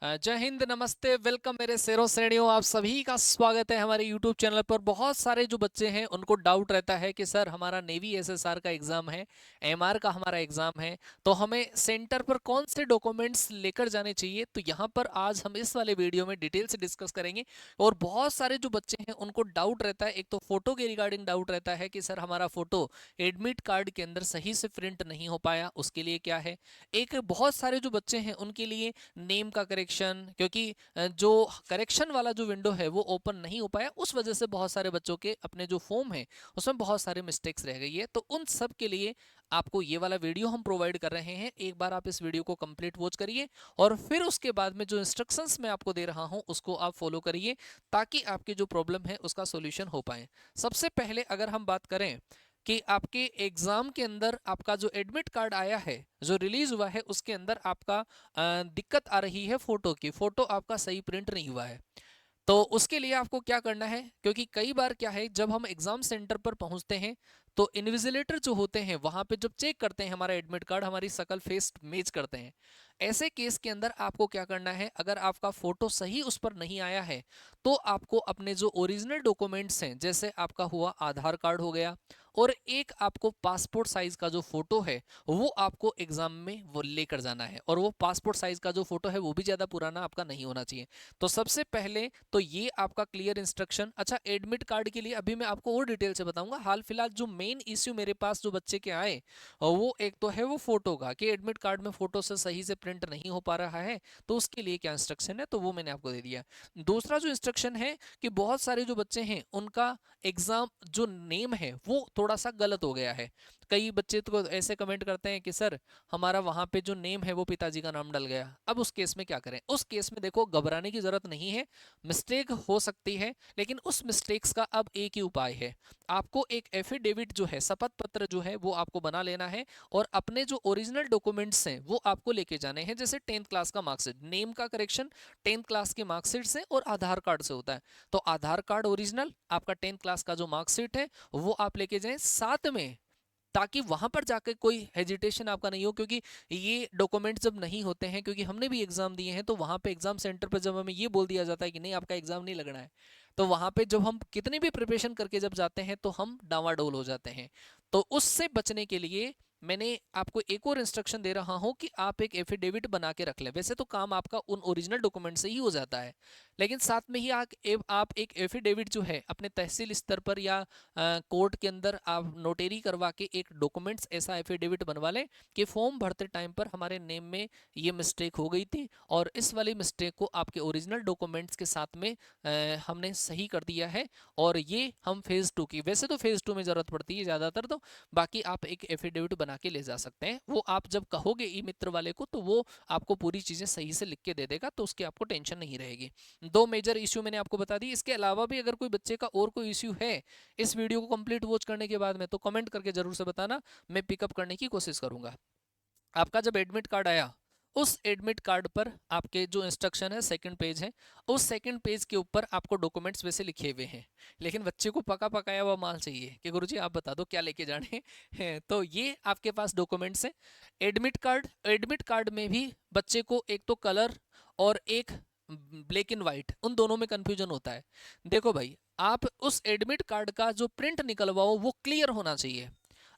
जय हिंद, नमस्ते, वेलकम मेरे शेरों श्रेणियों। आप सभी का स्वागत है हमारे यूट्यूब चैनल पर। बहुत सारे जो बच्चे हैं उनको डाउट रहता है कि सर हमारा नेवी एसएसआर का एग्जाम है, एमआर का हमारा एग्जाम है, तो हमें सेंटर पर कौन से डॉक्यूमेंट्स लेकर जाने चाहिए। तो यहाँ पर आज हम इस वाले वीडियो में डिटेल से डिस्कस करेंगे। और बहुत सारे जो बच्चे हैं उनको डाउट रहता है, एक तो फोटो के रिगार्डिंग डाउट रहता है कि सर हमारा फोटो एडमिट कार्ड के अंदर सही से प्रिंट नहीं हो पाया, उसके लिए क्या है। एक बहुत सारे जो बच्चे हैं उनके लिए नेम का करेक्शन, क्योंकि जो करेक्शन वाला जो विंडो है वो ओपन नहीं हो पाया, उस वजह से बहुत सारे बच्चों के अपने जो फॉर्म है उसमें बहुत सारे मिस्टेक्स रह गई है। तो उन सब के लिए आपको ये वाला वीडियो हम प्रोवाइड कर रहे हैं। एक बार आप इस वीडियो को कंप्लीट वॉच करिए और फिर उसके बाद में जो इंस्ट्रक्शंस मैं आपको दे रहा हूं उसको आप फॉलो करिए, ताकि आपकी जो प्रॉब्लम है उसका सॉल्यूशन हो पाए। सबसे पहले अगर हम बात करें कि आपके एग्जाम के अंदर आपका जो एडमिट कार्ड आया है, जो रिलीज हुआ है, उसके अंदर आपका दिक्कत आ रही है फोटो की, फोटो आपका सही प्रिंट नहीं हुआ है। तो उसके लिए आपको क्या करना है, क्योंकि कई बार क्या है जब हम एग्जाम सेंटर पर पहुंचते हैं तो इन्विजिलेटर जो होते हैं वहां पे जब चेक करते हैं हमारा एडमिट कार्ड, हमारी शकल फेस मैच करते हैं। ऐसे केस के अंदर आपको क्या करना है, अगर आपका फोटो सही उस पर नहीं आया है तो आपको अपने जो ओरिजिनल डॉक्यूमेंट्स हैं, जैसे आपका हुआ आधार कार्ड हो गया और एक आपको पासपोर्ट साइज का जो फोटो है वो आपको एग्जाम में वो लेकर जाना है। और वो पासपोर्ट साइज का जो फोटो है वो भी ज्यादा पुराना आपका नहीं होना चाहिए। तो सबसे पहले तो ये आपका क्लियर इंस्ट्रक्शन। अच्छा, एडमिट कार्ड के लिए अभी मैं आपको और डिटेल से बताऊंगा। हाल फिलहाल जो मेन इश्यू मेरे पास जो बच्चे के आए वो एक तो है वो फोटो का, कि एडमिट कार्ड में फोटो से सही से प्रिंट नहीं हो पा रहा है, तो उसके लिए क्या इंस्ट्रक्शन है तो वो मैंने आपको दे दिया। दूसरा जो इंस्ट्रक्शन है कि बहुत सारे जो बच्चे हैं उनका एग्जाम जो नेम है वो थोड़ा सा गलत हो गया है। कई बच्चे तो ऐसे कमेंट करते हैं कि सर हमारा वहां पे जो नेम है वो पिताजी का नाम डल गया। अब उस केस में क्या करें? उस केस में देखो, घबराने की जरूरत नहीं है, मिस्टेक हो सकती है, लेकिन उस मिस्टेक्स का अब एक ही उपाय है। आपको एक एफिडेविट जो है, शपथ पत्र जो है वो आपको बना लेना है और अपने जो ओरिजिनल डॉक्यूमेंट्स हैं वो आपको लेके जाने हैं। जैसे 10th क्लास का मार्कशीट, नेम का करेक्शन 10th क्लास के मार्कशीट से और आधार कार्ड से होता है। तो आधार कार्ड ओरिजिनल, आपका 10th क्लास का जो मार्कशीट है वो आप लेके जाएं साथ में, ताकि वहां पर जाकर कोई हेजिटेशन आपका नहीं हो। क्योंकि ये डॉक्यूमेंट जब नहीं होते हैं, क्योंकि हमने भी एग्जाम दिए हैं, तो वहां पे एग्जाम सेंटर पर जब हमें ये बोल दिया जाता है कि नहीं आपका एग्जाम नहीं लगना है, तो वहां पे जब हम कितनी भी प्रिपरेशन करके जब जाते हैं तो हम डावाडोल हो जाते हैं। तो उससे बचने के लिए मैंने आपको एक और इंस्ट्रक्शन दे रहा हूं कि आप एक एफिडेविट बना के रख लें। वैसे तो काम आपका उन ओरिजिनल डॉक्यूमेंट से ही हो जाता है, लेकिन साथ में ही आप एक एफिडेविट जो है अपने तहसील स्तर पर या कोर्ट के अंदर आप नोटेरी करवा के एक डॉक्यूमेंट्स ऐसा एफिडेविट बनवा लें कि फॉर्म भरते टाइम पर हमारे नेम में ये मिस्टेक हो गई थी और इस वाली मिस्टेक को आपके ओरिजिनल डॉक्यूमेंट्स के साथ में हमने सही कर दिया है। और ये हम फेज 2 की, वैसे तो फेज 2 में जरूरत पड़ती है ज़्यादातर, तो बाकी आप एक एफिडेविट बना के ले जा सकते हैं। वो आप जब कहोगे ई मित्र वाले को तो वो आपको पूरी चीज़ें सही से लिख के दे देगा, तो उसकी आपको टेंशन नहीं रहेगी। दो मेजर इश्यू मैंने आपको बता दी। इसके अलावा भी अगर कोई बच्चे का और कोई इश्यू है इस वीडियो को कंप्लीट वॉच करने के बाद में, तो कमेंट करके जरूर से बताना, मैं पिकअप करने की कोशिश करूंगा। आपका जब एडमिट कार्ड आया, उस एडमिट कार्ड पर आपके जो इंस्ट्रक्शन है सेकंड पेज है, उस सेकंड पेज के ऊपर आपको डॉक्यूमेंट्स वैसे लिखे हुए हैं, लेकिन बच्चे को पका पकाया हुआ माल चाहिए कि गुरुजी आप बता दो क्या लेके जाने हैं। तो ये आपके पास डॉक्यूमेंट्स हैं। एडमिट कार्ड में भी बच्चे को एक तो कलर और एक ब्लैक एंड व्हाइट, उन दोनों में कंफ्यूजन होता है। देखो भाई, आप उस एडमिट कार्ड का जो प्रिंट निकलवाओ वो क्लियर होना चाहिए।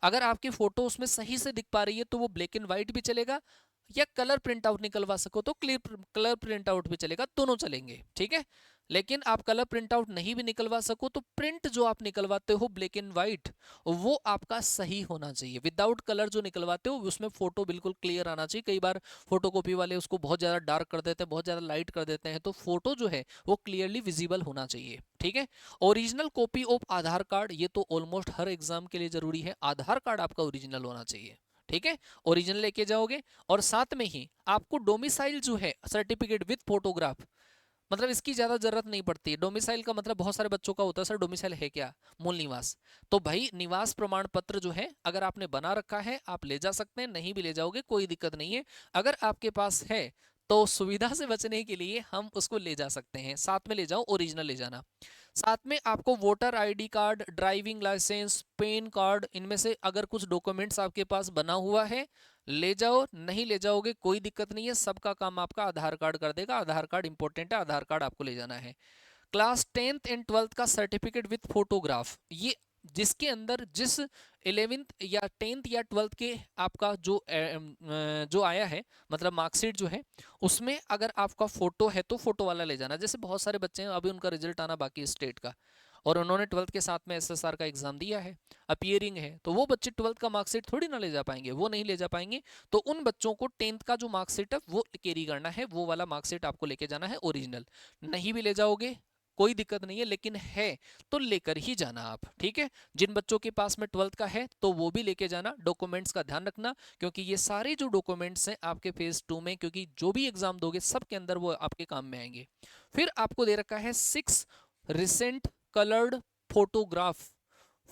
अगर आपकी फोटो उसमें सही से दिख पा रही है तो वो ब्लैक एंड व्हाइट भी चलेगा, या कलर प्रिंट आउट निकलवा सको तो कलर प्रिंट आउट भी चलेगा, दोनों चलेंगे, ठीक है। लेकिन आप कलर प्रिंट आउट नहीं भी निकलवा सको तो प्रिंट जो आप निकलवाते हो ब्लैक एंड व्हाइट, वो आपका सही होना चाहिए। विदाउट कलर जो निकलवाते हो उसमें फोटो बिल्कुल क्लियर आना चाहिए। कई बार फोटोकॉपी वाले उसको बहुत ज्यादा डार्क कर देते हैं, बहुत ज्यादा लाइट कर देते हैं, तो फोटो जो है वो क्लियरली विजिबल होना चाहिए, ठीक है। Original copy of Aadhaar card, ये तो ऑलमोस्ट हर एग्जाम के लिए जरूरी है, आधार कार्ड आपका ओरिजिनल होना चाहिए, ठीक है। ओरिजिनल लेके जाओगे और साथ में ही आपको डोमिसाइल जो है सर्टिफिकेट विद फोटोग्राफ, मतलब इसकी ज्यादा जरूरत नहीं पड़ती है। डोमिसाइल का मतलब बहुत सारे बच्चों का होता है, सर डोमिसाइल है क्या? मूल निवास। तो भाई निवास प्रमाण पत्र जो है अगर आपने बना रखा है आप ले जा सकते हैं, नहीं भी ले जाओगे कोई दिक्कत नहीं है। अगर आपके पास है तो सुविधा से बचने के लिए हम उसको ले जा सकते हैं, साथ में ले जाओ, ओरिजिनल ले जाना। साथ में आपको voter ID card, driving licence, PAN card, इनमें से अगर कुछ डॉक्यूमेंट्स आपके पास बना हुआ है ले जाओ, नहीं ले जाओगे कोई दिक्कत नहीं है, सबका काम आपका आधार कार्ड कर देगा। आधार कार्ड इंपॉर्टेंट है, आधार कार्ड आपको ले जाना है। क्लास 10th एंड 12th का सर्टिफिकेट विथ फोटोग्राफ, ये जिसके अंदर जिस 11th या 10th या 12th के आपका जो आया है, मतलब मार्कशीट जो है, उसमें अगर आपका फोटो है तो फोटो वाला ले जाना। जैसे बहुत सारे बच्चे हैं, अभी उनका रिजल्ट आना बाकी स्टेट का, और उन्होंने 12th के साथ में एसएसआर का एग्जाम दिया है, अपीयरिंग है, तो वो बच्चे 12th का मार्कशीट थोड़ी ना ले जा पाएंगे, वो नहीं ले जा पाएंगे। तो उन बच्चों को 10th का जो मार्कशीट है वो कैरी करना है, वो वाला मार्कशीट आपको लेके जाना है ओरिजिनल। नहीं भी ले जाओगे कोई दिक्कत नहीं है, लेकिन है तो लेकर ही जाना आप, ठीक है। जिन बच्चों के पास में 12th का है तो वो भी लेके जाना। डॉक्यूमेंट्स का ध्यान रखना, क्योंकि ये सारे जो डॉक्यूमेंट्स हैं आपके फेज 2 में, क्योंकि जो भी एग्जाम दोगे सबके अंदर वो आपके काम में आएंगे। फिर आपको दे रखा है 6 रिसेंट कलर्ड फोटोग्राफ।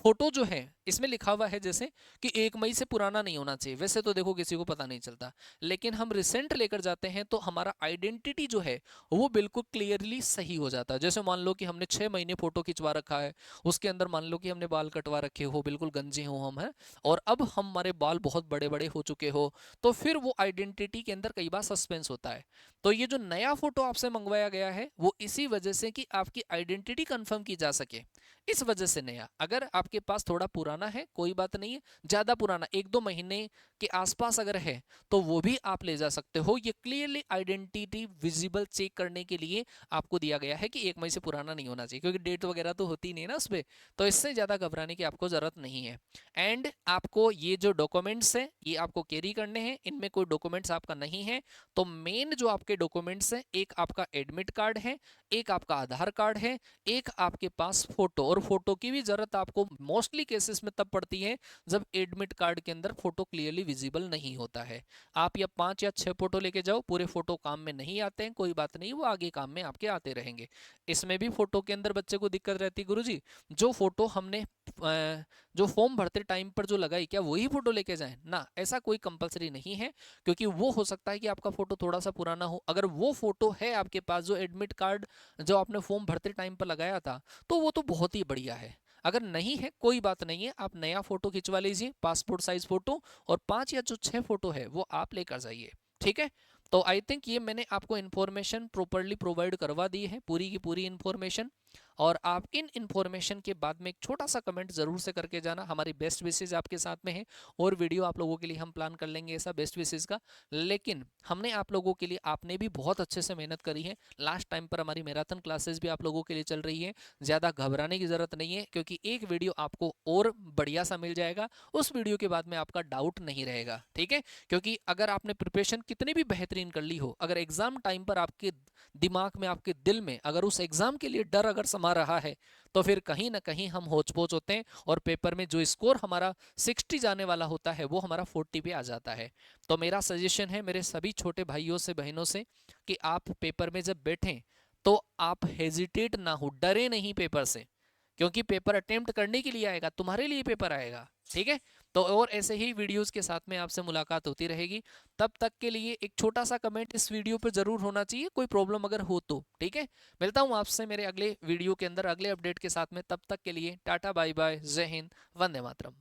फोटो जो है इसमें लिखा हुआ है जैसे कि 1 मई से पुराना नहीं होना चाहिए, वैसे तो देखो किसी को पता नहीं चलता, लेकिन हम रिसेंट लेकर जाते हैं तो हमारा आइडेंटिटी जो है वो बिल्कुल क्लियरली सही हो जाता है। जैसे मान लो कि हमने 6 महीने फोटो खिंचवा रखा है, उसके अंदर मान लो कि हमने बाल कटवा रखे हो, बिल्कुल गंजे हो हम, हैं, और अब हमारे बाल बहुत बड़े बड़े हो चुके हो, तो फिर वो आइडेंटिटी के अंदर कई बार सस्पेंस होता है। तो ये जो नया फोटो आपसे मंगवाया गया है वो इसी वजह से कि आपकी आइडेंटिटी कंफर्म की जा सके, इस वजह से नया। अगर आपके पास थोड़ा पुराना है कोई बात नहीं है, ज्यादा पुराना 1-2 महीने के आसपास अगर है तो वो भी आप ले जा सकते हो। ये क्लियरली आइडेंटिटी विजिबल चेक करने के लिए आपको दिया गया है कि 1 मई से पुराना नहीं होना चाहिए, क्योंकि डेट वगैरह तो होती नहीं है ना उस पर, तो इससे ज्यादा घबराने की आपको जरूरत नहीं है। एंड आपको ये जो डॉक्यूमेंट्स है ये आपको कैरी करने हैं, इनमें कोई डॉक्यूमेंट्स आपका नहीं है तो मेन जो आपके डॉक्यूमेंट्स है, एक आपका एडमिट कार्ड है, एक आपका आधार कार्ड है, एक आपके पास फोटो। और फोटो की भी जरूरत आपको मोस्टली केसेस में तब पड़ती है जब एडमिट कार्ड के अंदर फोटो क्लियरली विजिबल नहीं होता है। आप या 5 या 6 फोटो लेके जाओ, पूरे फोटो काम में नहीं आते हैं, कोई बात नहीं, वो आगे काम में आपके आते रहेंगे। इसमें भी फोटो के अंदर बच्चे को दिक्कत रहती है, गुरुजी जो फोटो हमने जो फॉर्म भरते टाइम पर जो लगाई क्या वही फोटो लेके जाएं ना, ऐसा कोई कंपलसरी नहीं है, क्योंकि वो हो सकता है कि आपका फोटो थोड़ा सा पुराना हो। अगर वो फोटो है आपके पास जो एडमिट कार्ड जो आपने फॉर्म भरते टाइम पर लगाया था, तो वो तो बहुत ही बढ़िया है। अगर नहीं है कोई बात नहीं है, आप नया फोटो खिंचवा लीजिए, पासपोर्ट साइज फोटो, और 5 या जो 6 फोटो है वो आप लेकर जाइए, ठीक है। तो आई थिंक ये मैंने आपको इन्फॉर्मेशन प्रॉपरली प्रोवाइड करवा दी है, पूरी की पूरी इन्फॉर्मेशन। और आप इन इन्फॉर्मेशन के बाद में एक छोटा सा कमेंट जरूर से करके जाना, हमारी बेस्ट विशेज आपके साथ में है, और वीडियो आप लोगों के लिए हम प्लान कर लेंगे ऐसा बेस्ट विशेज का। लेकिन हमने आप लोगों के लिए, आपने भी बहुत अच्छे से मेहनत करी है, लास्ट टाइम पर हमारी मैराथन क्लासेस भी आप लोगों के लिए चल रही है, ज़्यादा घबराने की ज़रूरत नहीं है, क्योंकि एक वीडियो आपको और बढ़िया सा मिल जाएगा, उस वीडियो के बाद में आपका डाउट नहीं रहेगा, ठीक है। क्योंकि अगर आपने प्रिपरेशन कितनी भी बेहतरीन कर ली हो, अगर एग्जाम टाइम पर आपके दिमाग में, आपके दिल में अगर उस एग्जाम के लिए डर अगर समा रहा है, तो फिर कहीं ना कहीं हम होच पोच होते हैं, और पेपर में जो स्कोर हमारा 60 जाने वाला होता है वो हमारा 40 पे आ जाता है। तो मेरा सजेशन है मेरे सभी छोटे भाइयों से, बहनों से, कि आप पेपर में जब बैठें तो आप हेजिटेट ना हो, डरे नहीं पेपर से, क्योंकि पेपर अटेम्प्ट करने के लिए आएगा, तुम्हारे लिए पेपर आएगा, ठीक है। तो और ऐसे ही वीडियोस के साथ में आपसे मुलाकात होती रहेगी। तब तक के लिए एक छोटा सा कमेंट इस वीडियो पर जरूर होना चाहिए, कोई प्रॉब्लम अगर हो तो, ठीक है। मिलता हूं आपसे मेरे अगले वीडियो के अंदर, अगले अपडेट के साथ में। तब तक के लिए टाटा बाय बाय, जय हिंद, वंदे मातरम।